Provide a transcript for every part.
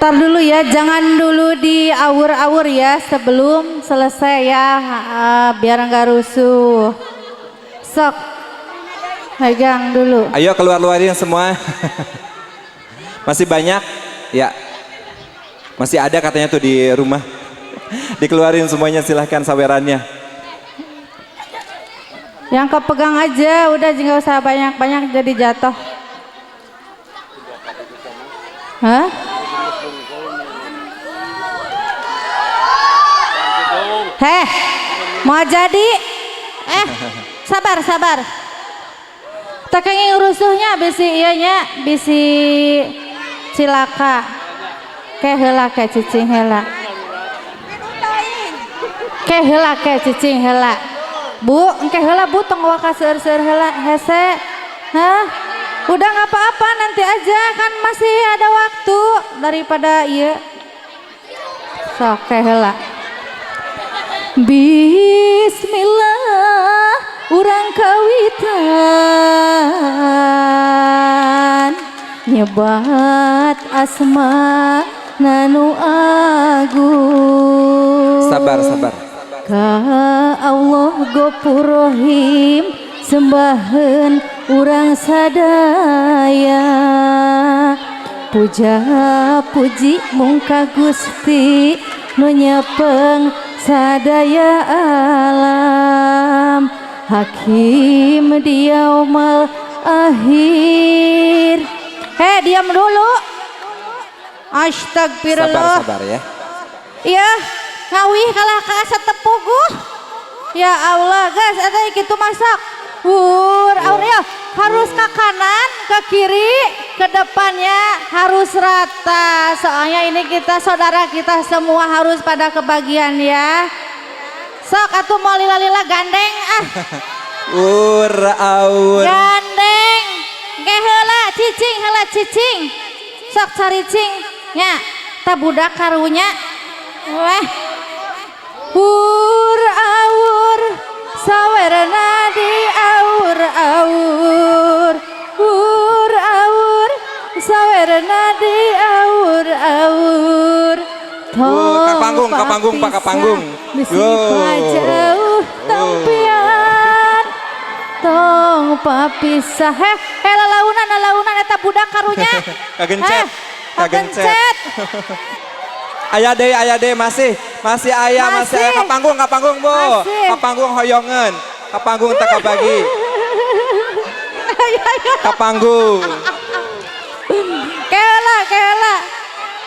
Tar dulu ya, jangan dulu diawur-awur ya sebelum selesai ya, biar nggak rusuh. Sok, pegang dulu. Ayo keluar-luarin semua. Masih banyak? Ya. Masih ada katanya tuh di rumah. Dikeluarin semuanya, silahkan sawerannya. Yang kepegang aja, udah nggak usah banyak-banyak jadi jatuh. Hah? Heh, mau jadi? Sabar. Takenging rusuhnya bisi ianya, bisi cilaka. Heula ke cicing heula. Heula ke cicing heula. Bu, engke heula bu tong waka seur-seur heula hese. Hah? Udah nggak apa-apa, nanti aja kan masih ada waktu daripada iya. Sok heula. Bismillah urang kawitan nyebat asma nanu agung. Sabar. Ka Allah Ghafur Rahim sembaheun urang sadaya. Puja puji mung ka Gusti nu nyepeng sadaya alam, Hakim di yaumil akhir. Diam dulu. Astagfirullah. Sabar ya. Iya, ngawih kalah ka asa tepuguh. Ya Allah, guys, eta kitu masak. Aurel harus ke kanan, ke kiri, ke depannya harus rata. Soalnya ini kita saudara kita semua harus pada kebagian ya. Sok atuh mau lila-lila gandeng ah. Gandeng. Ge heula cicing. Sok caricing nya. Ta budak karunya. Weh. Aur sawerna di aur sawerna di aur. Ke panggung. Bisi jauh tempian tong papisah. Lalaunan eta budak karunya. Kagencet. Aya deh masih aya ka panggung Bu. Ka panggung hoyongan. Ka panggung teka bagi. Ka panggung.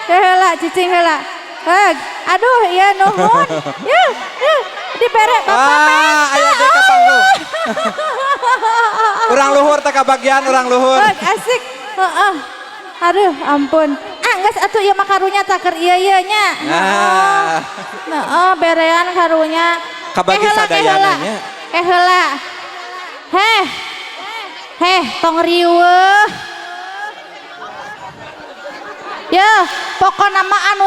Keheula cicing heula. Aduh ya nuhun. Ya. Dibere bapak. Aya deh ka panggung. Urang luhur teka bagian urang luhur. Asik. Aduh ampun. Geus atuh ieu mah karunya taker ieu nya. Berean karunya. Kabagi sadayana nya. Heula. Tong riweuh. Ya, pokona mah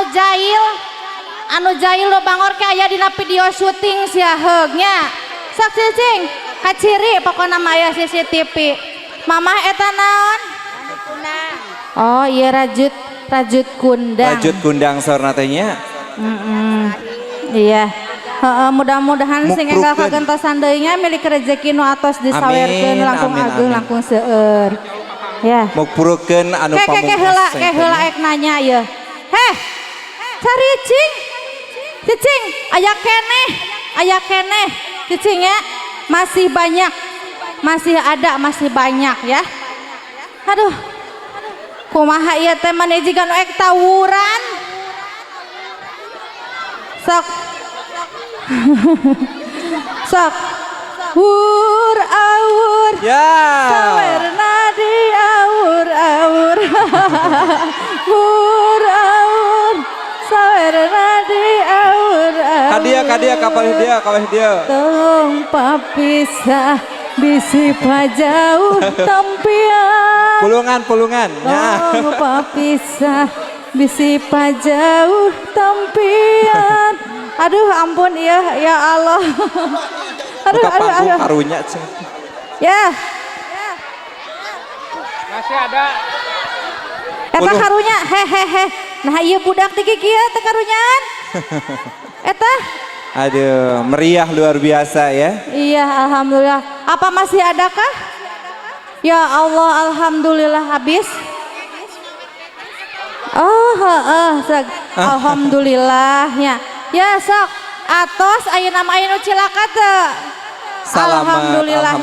anu jahil lo bangor ke aya dina video syuting sia heugnya. Sok cicing, kaciri pokona mah aya CCTV. Mamah eta naon? Oh, iya rajut kundang. Rajut kundang saurna teh nya. Iya. Mudah-mudahan sing enggal kagentosan deui nya milik rezeki nu atos disawerkeun langkung ageung langkung seueur. Ya. Mugpurukeun anu pamungkas. Heula ek nanya ieu. Caricing. Cicing, aya keneh. Cicing ya. Masih banyak. Masih banyak ya. Aduh. Kumaha ieu teh maneh jiga nu ek tawuran. Sok. Aur. Ya. Sawerna di aur. Sawerna di aur. Kadia kapalih dia. Tong papisah bisi pajauh tempian. Pulungan. Tong papisah bisi pajauh tempian. Aduh ampun ya Allah. Aduh. Karunya. Ya. Masih ada. Eta karunya Nah iya budak tiki kieu teh karunyan. Eta? Aduh, meriah luar biasa ya. Iya, alhamdulillah. Apa masih adakah? Ya Allah, alhamdulillah habis. Oh, alhamdulillah ya. Ya sok atos ayeuna mah aya nu cilaka teu. Alhamdulillah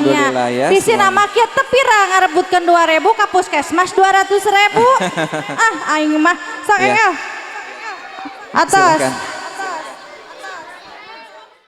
ya. Bisi nama kieu teu pira ngarebutkeun 2.000 ka puskesmas 200.000. Ah aing mah sok Ya. engel. Atos. Silakan.